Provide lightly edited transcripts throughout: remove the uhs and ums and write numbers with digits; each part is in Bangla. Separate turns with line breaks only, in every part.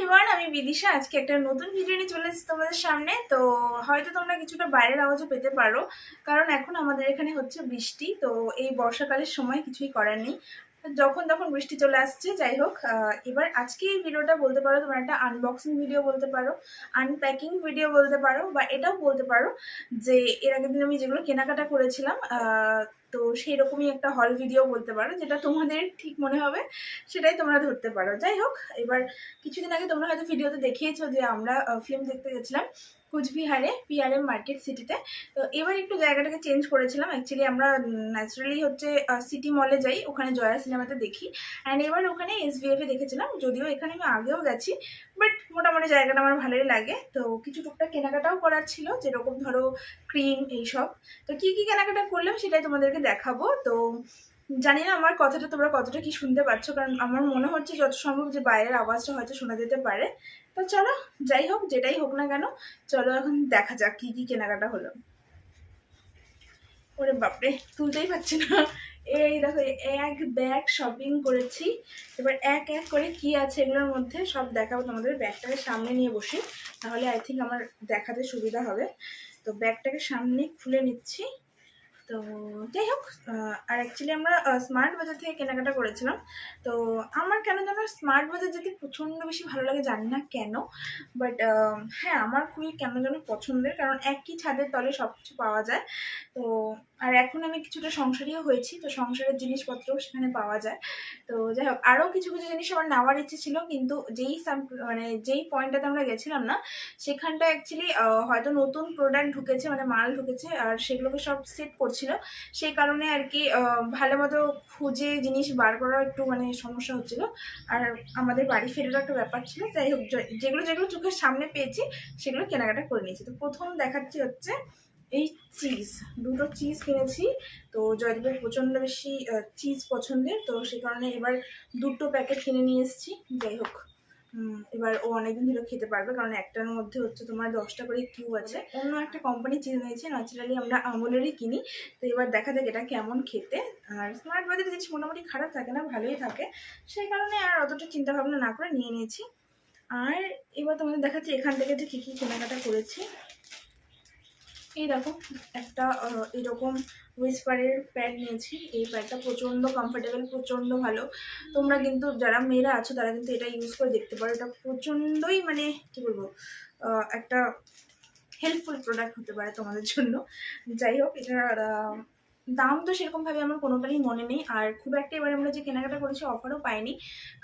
এভরিওয়ান, আমি বিদিশা। আজকে একটা নতুন ভিডিও নিয়ে চলে এসেছি তোমাদের সামনে। তো হয়তো তোমরা কিছুটা বাইরের আওয়াজও পেতে পারো, কারণ এখন আমাদের এখানে হচ্ছে বৃষ্টি। তো এই বর্ষাকালের সময় কিছুই করার নেই, যখন তখন বৃষ্টি চলে আসছে। যাই হোক, এবার আজকে এই ভিডিওটা বলতে পারো তোমার একটা আনবক্সিং ভিডিও বলতে পারো, আনপ্যাকিং ভিডিও বলতে পারো, বা এটাও বলতে পারো যে এর আগের দিন আমি যেগুলো কেনাকাটা করেছিলাম, তো সেই রকমই একটা হল ভিডিও বলতে পারো, যেটা তোমাদের ঠিক মনে হবে সেটাই তোমরা ধরতে পারো। যাই হোক, এবার কিছুদিন আগে তোমরা হয়তো ভিডিওতে দেখিয়েছো যে আমরা ফিল্ম দেখতে গেছিলাম কুচবিহারে পিআরএম মার্কেট সিটিতে। তো এবার একটু জায়গাটাকে চেঞ্জ করেছিলাম। অ্যাকচুয়ালি আমরা ন্যাচারালি হচ্ছে সিটি মলে যাই, ওখানে জয়া সিনেমাতে দেখি। অ্যান্ড এবার ওখানে এসভিএফে দেখেছিলাম, যদিও এখানে আমি আগেও গেছি, বাট মোটামুটি জায়গাটা আমার ভালোই লাগে। তো কিছু টুকটাক কেনাকাটাও করার ছিল, যেরকম ধরো ক্রিম এইসব। তো কী কী কেনাকাটা করলাম সেটাই তোমাদেরকে দেখাবো। তো জানি না আমার কথাটা তোমরা কতটা কি শুনতে পারছো, কারণ আমার মনে হচ্ছে যত সম্ভব যে বাইরের আওয়াজটা হয়তো শোনা যেতে পারে। তো চলো, যাই হোক, যেটাই হোক না কেন, চলো এখন দেখা যাক কি কি কেনাকাটা হলো। ওরে বাপরে, তুলতেই পারছি না। এই দেখো, এক ব্যাগ শপিং করেছি। এবার এক এক করে কি আছে এগুলোর মধ্যে সব দেখাবো তোমাদের। ব্যাগটাকে সামনে নিয়ে বসি, তাহলে আই থিঙ্ক আমার দেখাতে সুবিধা হবে। তো ব্যাগটাকে সামনে খুলে নিচ্ছি। তো যাই হোক, আর অ্যাকচুয়ালি আমরা স্মার্ট বাজার থেকে কেনাকাটা করেছিলাম। তো আমার কেন যেন স্মার্ট বাজার যেতে প্রচণ্ড বেশি ভালো লাগে, জানি না কেন, বাট হ্যাঁ, আমার খুবই কেন যেন পছন্দের, কারণ একই ছাদের তলে সব কিছু পাওয়া যায়। তো আর এখন আমি কিছুটা সংসারীও হয়েছি, তো সংসারের জিনিসপত্রও সেখানে পাওয়া যায়। তো যাই হোক, আরও কিছু কিছু জিনিস আমার নেওয়ার ইচ্ছে ছিল, কিন্তু মানে যেই পয়েন্টটাতে আমরা গেছিলাম না, সেখানটা অ্যাকচুয়ালি হয়তো নতুন প্রোডাক্ট ঢুকেছে, মানে মাল ঢুকেছে, আর সেগুলোকে সব সেট করছিল। সেই কারণে আর কি ভালো মতো খুঁজে জিনিস বার করার একটু মানে সমস্যা হচ্ছিল। আর আমাদের বাড়ি ফেরার একটা ব্যাপার ছিল। যাই হোক, যেগুলো যেগুলো চোখের সামনে পেয়েছি সেগুলো কেনাকাটা করে নিয়েছি। তো প্রথম দেখাচ্ছি হচ্ছে এই চিজ। দুটো চিজ কিনেছি। তো জয়দীপের প্রচণ্ড বেশি চিজ পছন্দের, তো সেই কারণে এবার দুটো প্যাকেট কিনে নিয়ে এসেছি। যাই হোক, এবার ও অনেকদিন ধরে খেতে পারবে, কারণ একটার মধ্যে হচ্ছে তোমার 10টা করে কিউব আছে। অন্য একটা কোম্পানির চিজ নিয়েছি, ন্যাচারালি আমরা আমুলেরই কিনি। তো এবার দেখা যাক এটা কেমন খেতে। আর স্মার্ট বাজারের জিনিস মোটামুটি খারাপ থাকে না, ভালোই থাকে। সেই কারণে আর অতটা চিন্তা ভাবনা না করে নিয়ে নিয়েছি। আর এবার তোমাদের দেখাচ্ছি এখান থেকে যে কী কী কেনাকাটা করেছি। এই দেখো, একটা এরকম হুইসপারের প্যাড নিয়েছি। এই প্যাডটা প্রচণ্ড কমফোর্টেবল, প্রচণ্ড ভালো। তোমরা কিন্তু যারা মেয়েরা আছো তারা কিন্তু এটা ইউজ করে দেখতে পারো। এটা প্রচণ্ডই মানে কী বলবো, একটা হেল্পফুল প্রোডাক্ট হতে পারে তোমাদের জন্য। যাই হোক, এটার দাম তো সেরকমভাবে আমার কোনোটারই মনে নেই। আর খুব একটা এবার আমরা যে কেনাকাটা করেছি অফারও পাইনি,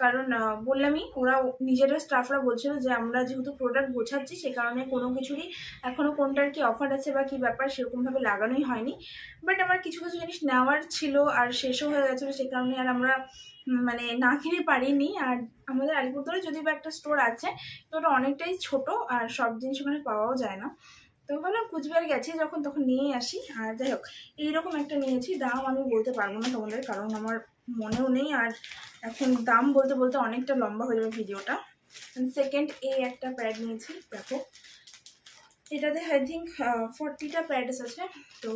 কারণ বললামই, ওরা নিজেরা স্টাফরা বলছিল যে আমরা যেহেতু প্রোডাক্ট গোছাচ্ছি, সে কারণে কোনো কিছুরই এখনও কোনটার কি অফার আছে বা কী ব্যাপার সেরকমভাবে লাগানোই হয়নি। বাট আমার কিছু কিছু জিনিস নেওয়ার ছিল আর শেষও হয়ে গেছিলো, সে কারণে আর আমরা মানে না কিনে পারিনি। আর আমাদের আলিপুরদুয়ারে যদিও বা একটা স্টোর আছে, তো ওটা অনেকটাই ছোট আর সব জিনিস ওখানে পাওয়াও যায় না। তো ভাবলাম কুচবিহার গেছি যখন তখন নিয়েই আসি। আর যাই হোক, এইরকম একটা নিয়েছি। দাম আমি বলতে পারবো না তোমাদের, কারণ আমার মনেও নেই, আর এখন দাম বলতে বলতে অনেকটা লম্বা হয়ে যাবে ভিডিওটা। সেকেন্ড, এই একটা প্যাড নিয়েছি। দেখো, এটাতে আই থিঙ্ক 40টা প্যাডস আছে। তো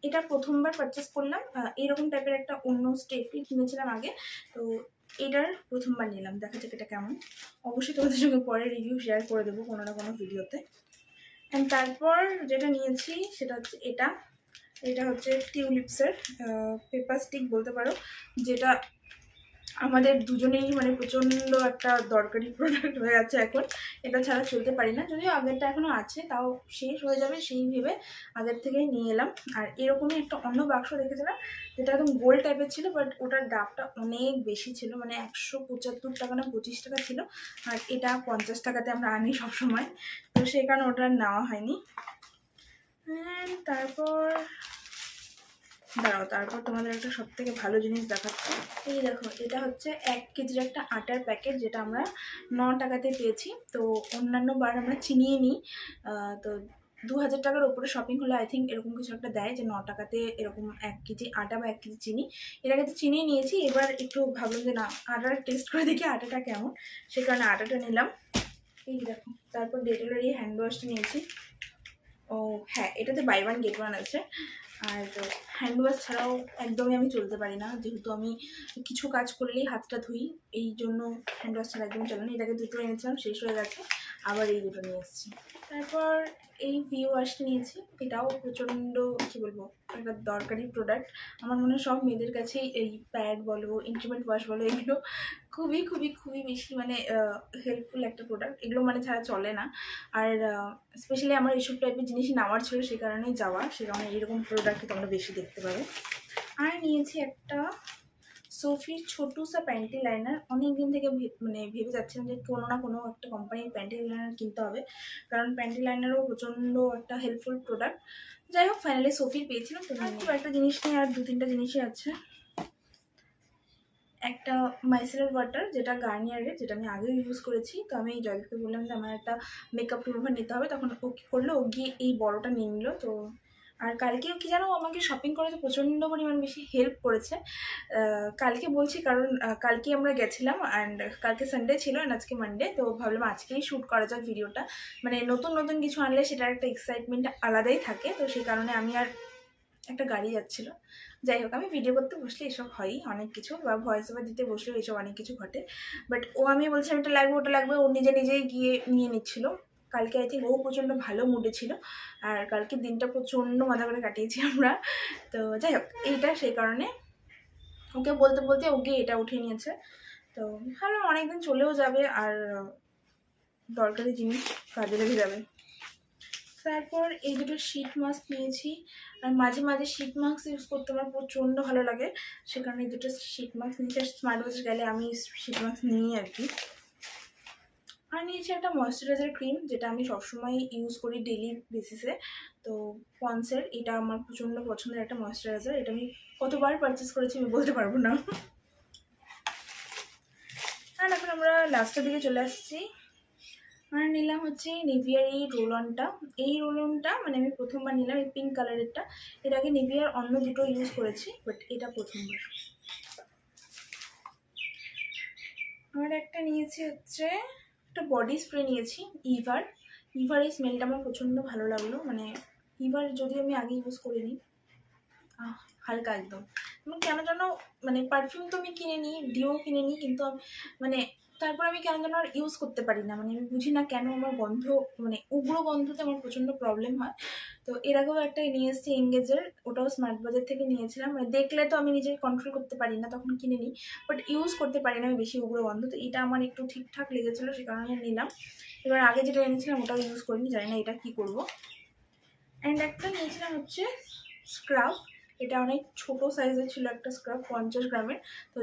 এটা প্রথমবার পারচেস করলাম। এইরকম টাইপের একটা অন্য স্টেপই কিনেছিলাম আগে, তো এটার প্রথমবার নিলাম। দেখা যাক এটা কেমন। অবশ্যই তোমাদের সঙ্গে পরে রিভিউ শেয়ার করে দেবো কোনো না কোনো ভিডিওতে। অ্যান্ড তারপর যেটা নিয়েছি সেটা হচ্ছে এটা হচ্ছে টিউলিপসের পেপার স্টিক বলতে পারো, যেটা আমাদের দুজনেই মানে প্রচণ্ড একটা দরকারি প্রোডাক্ট হয়ে আছে এখন। এটা ছাড়া চলতে পারি না, যদিও আগেরটা এখনও আছে, তাও শেষ হয়ে যাবে সেই ভেবে আগের থেকেই নিয়ে এলাম। আর এরকমই একটা অন্য বাক্স দেখেছিলাম, যেটা একদম গোল টাইপের ছিল, বাট ওটার দামটা অনেক বেশি ছিল, মানে 175 টাকা না 25 টাকা ছিল। আর এটা 50 টাকাতে আমরা আনি সবসময়, তো সেই কারণে ওটা নেওয়া হয়নি। তারপর তোমাদের একটা সব থেকে ভালো জিনিস দেখাচ্ছি। এই দেখো, এটা হচ্ছে 1 কেজির একটা আটার প্যাকেট, যেটা আমরা 9 টাকাতে পেয়েছি। তো অন্যান্য বার আমরা চিনিয়ে নিই, তো 2000 টাকার ওপরে শপিং হলে আই থিঙ্ক এরকম কিছু একটা দেয় যে 9 টাকাতে এরকম 1 কেজি আটা বা 1 কেজি চিনি। এর আগে তো চিনিয়ে নিয়েছি, এবার একটু ভাবলাম যে না, আটার টেস্ট করে দেখি আটাটা কেমন, সে কারণে আটাটা নিলাম। এই দেখো, তারপর ডেটলের এই হ্যান্ড ওয়াশটা নিয়েছি। ও হ্যাঁ, এটাতে বাই ওয়ান গেট ওয়ান আছে। আর হ্যান্ড ওয়াশ ছাড়াও একদমই আমি চলতে পারি না, যেহেতু আমি কিছু কাজ করলেই হাতটা ধুই, এই জন্য হ্যান্ড ওয়াশ ছাড়া একদম চলে না। এটাকে দুটো এনেছিলাম, শেষ হয়ে গেছে, আবার এই দুটো নিয়ে এসেছি। তারপর এই ভিউ ওয়াশটা নিয়েছি, এটাও প্রচণ্ড কী বলবো একটা দরকারি প্রোডাক্ট। আমার মনে হয় সব মেয়েদের কাছেই এই প্যাড বলো, ইন্টিমেট ওয়াশ বলো, এগুলো খুবই খুবই খুবই বেশি মানে হেল্পফুল একটা প্রোডাক্ট। এগুলো মানে ছাড়া চলে না। আর স্পেশালি আমার এইসব টাইপের জিনিস নেওয়ার ছিল, সেই কারণেই যাওয়া, সে কারণে এরকম প্রোডাক্ট তোমরা বেশি দেখতে পাবে। আর নিয়েছি একটা সোফির ছোটু সা প্যান্টি লাইনার। অনেক দিন থেকে মানে ভেবে যাচ্ছিলাম যে কোনো না কোনো একটা কোম্পানির প্যান্টি লাইনার কিনতে হবে, কারণ প্যান্টি লাইনারও প্রচণ্ড একটা হেল্পফুল প্রোডাক্ট। যাই হোক, ফাইনালি সোফির পেয়েছিলাম। তো খুব একটা জিনিস নেই, আর 2-3টা জিনিসই আছে। একটা মাইসেলার ওয়াটার, যেটা গার্নিয়ারের, যেটা আমি আগেও ইউজ করেছি। তো আমি জয়দীপকে বললাম যে আমার একটা মেকআপ রিমুভার নিতে হবে, তখন ও কী করলো, ও গিয়ে এই বড়টা নিয়ে নিল। তো আর কালকেও কি জানো, আমাকে শপিং করাতে প্রচণ্ড পরিমাণ বেশি হেল্প করেছে। কালকে বলছি কারণ কালকে আমরা গেছিলাম, অ্যান্ড কালকে সানডে ছিল, অ্যান্ড আজকে মানডে। তো ভাবলাম আজকেই শ্যুট করা যাক ভিডিওটা। মানে নতুন নতুন কিছু আনলে সেটার একটা এক্সাইটমেন্ট আলাদাই থাকে। তো সেই কারণে আমি আর একটা গাড়ি যাচ্ছিল। যাই হোক, আমি ভিডিও করতে বসলে এসব হয়ই অনেক কিছু, বা ভয়েস ওভার দিতে বসলেও এসব অনেক কিছু ঘটে। বাট ও, আমি বলছিলাম এটা লাগবে ওটা লাগবে, ও নিজে নিজেই গিয়ে নিয়ে নিচ্ছিল। কালকে আই থিঙ্ক ও প্রচণ্ড ভালো মুডে ছিল, আর কালকের দিনটা প্রচণ্ড মজা করে কাটিয়েছি আমরা। তো যাই হোক, এইটা সেই কারণে ওকে বলতে বলতে ওকে এটা উঠিয়ে নিয়েছে। তো ভাবলাম অনেকদিন চলেও যাবে, আর দরকারি জিনিস কাজে লেগে যাবে। তারপর এই দুটো শীট মাস্ক নিয়েছি, আর মাঝে মাঝে শীট মাস্ক ইউজ করতে আমার প্রচণ্ড ভালো লাগে, সে কারণে এই দুটো শীট মাস্ক নিয়েছি। আর স্মার্ট বাজার গেলে আমি শীট মাস্ক নিই আর কি। আর নিয়েছি একটা ময়েশ্চারাইজার ক্রিম, যেটা আমি সবসময় ইউজ করি ডেইলি বেসিসে। তো পন্সের, এটা আমার প্রচণ্ড পছন্দের একটা ময়েশ্চারাইজার। এটা আমি কতবার পারচেস করেছি আমি বলতে পারবো না। আর এখন আমরা লাস্টের দিকে চলে আসছি। আর নিলাম হচ্ছে নিভিয়ার এই রোল অনটা। এই রোল অনটা মানে আমি প্রথমবার নিলাম, এই পিঙ্ক কালারেরটা। এর আগে নিভিয়ার অন্য দুটো ইউজ করেছি, বাট এটা প্রথমবার। আর একটা নিয়েছি হচ্ছে একটা বডি স্প্রে নিয়েছি, ইভার। ইভার এই স্মেলটা আমার প্রচণ্ড ভালো লাগলো। মানে ইভার যদি আমি আগে ইউজ করিনি, হালকা একদম, এবং কেন যেন মানে পারফিউম তো আমি কিনে নিই, ডিও কিনে নিই, কিন্তু মানে তারপর আমি কেন যেন আর ইউজ করতে পারি না। মানে আমি বুঝি না কেন আমার গন্ধ, মানে উগ্র গন্ধতে আমার প্রচণ্ড প্রবলেম হয়। তো এর আগেও একটা নিয়ে এসেছি এঙ্গেজের, ওটাও স্মার্ট বাজার থেকে নিয়েছিলাম। মানে দেখলে তো আমি নিজেকে কন্ট্রোল করতে পারি না, তখন কিনে নিই, বাট ইউজ করতে পারি না আমি বেশি উগ্র গন্ধ। তো এটা আমার একটু ঠিকঠাক লেগেছিলো, সে কারণে নিলাম। এবার আগে যেটা এনেছিলাম ওটাও ইউজ করিনি, জানি না এটা কী করবো। অ্যান্ড একটা নিয়েছিলাম হচ্ছে স্ক্রাব। এটা অনেক ছোটো সাইজের ছিল একটা স্ক্রাব, 50 গ্রামের। তো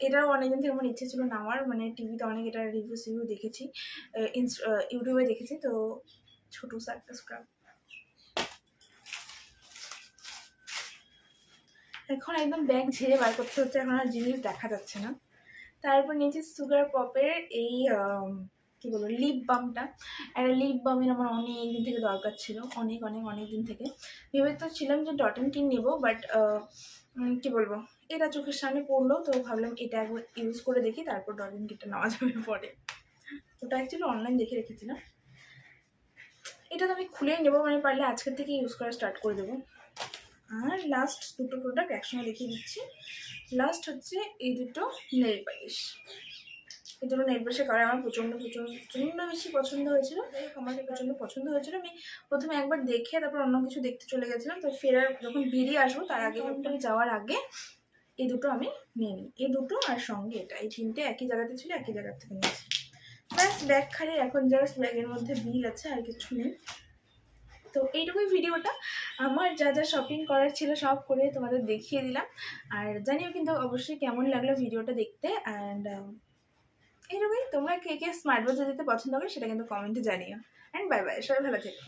এটাও অনেকদিন থেকে আমার ইচ্ছে ছিল নেওয়ার, মানে টিভিতে অনেক এটা রিভিউ দেখেছি, ইউটিউবে দেখেছি। তো ছোটো একটা স্ক্রাব। এখন একদম ব্যাগ ঝেড়ে বার করতে হচ্ছে, এখন আর জিনিস দেখা যাচ্ছে না। তারপর নিয়েছি সুগার পপের এই কী বলবো লিপ বামটা। একটা লিপ বামের আমার অনেক দিন থেকে দরকার ছিল, অনেক অনেক অনেক দিন থেকে। ভেবে তো ছিলাম যে ডট অ্যান্ড কিন নেবো, বাট কী বলবো, এটা চোখের সামনে পড়লো, তো ভাবলাম এটা একবার ইউজ করে দেখি, তারপর ডট অ্যান্ড কিনটা নেওয়া যাবে পরে। ওটা অ্যাকচুয়ালি অনলাইন দেখে রেখেছিলাম। এটা তো আমি খুলেই নেবো, মানে পারলে আজকের থেকে ইউজ করা স্টার্ট করে দেবো। আর লাস্ট দুটো প্রোডাক্ট একসঙ্গে দেখিয়ে দিচ্ছি। লাস্ট হচ্ছে এই দুটো নেল পালিশ। এই দুটো নেল পালিশের কালার আমার প্রচণ্ড বেশি পছন্দ হয়েছিল। যাই হোক, আমার প্রচণ্ড পছন্দ হয়েছিল। আমি প্রথমে একবার দেখে তারপর অন্য কিছু দেখতে চলে গেছিলাম। তো ফেরার যখন বেরিয়ে আসবো তার আগে আমি যাওয়ার আগে এই দুটো আমি নিয়ে নিই। এই দুটো আর সঙ্গে এটা, এই তিনটে একই জায়গাতে ছিল, একই জায়গার থেকে নিয়েছি। ব্যাস ব্যাগ খালি, এখন জাস্ট ব্যাগের মধ্যে বিল আছে, আর কিছু নেই। তো এইটুকুই ভিডিওটা। আমার যা যা শপিং করার ছিল সব করে তোমাদের দেখিয়ে দিলাম। আর জানিও কিন্তু অবশ্যই কেমন লাগলো ভিডিওটা দেখতে। অ্যান্ড এইটুকুই। তোমরা কে কে স্মার্ট বাজার যেতে পছন্দ করো সেটা কিন্তু কমেন্টে জানিও। অ্যান্ড বাই বাই, সবাই ভালো থেকো।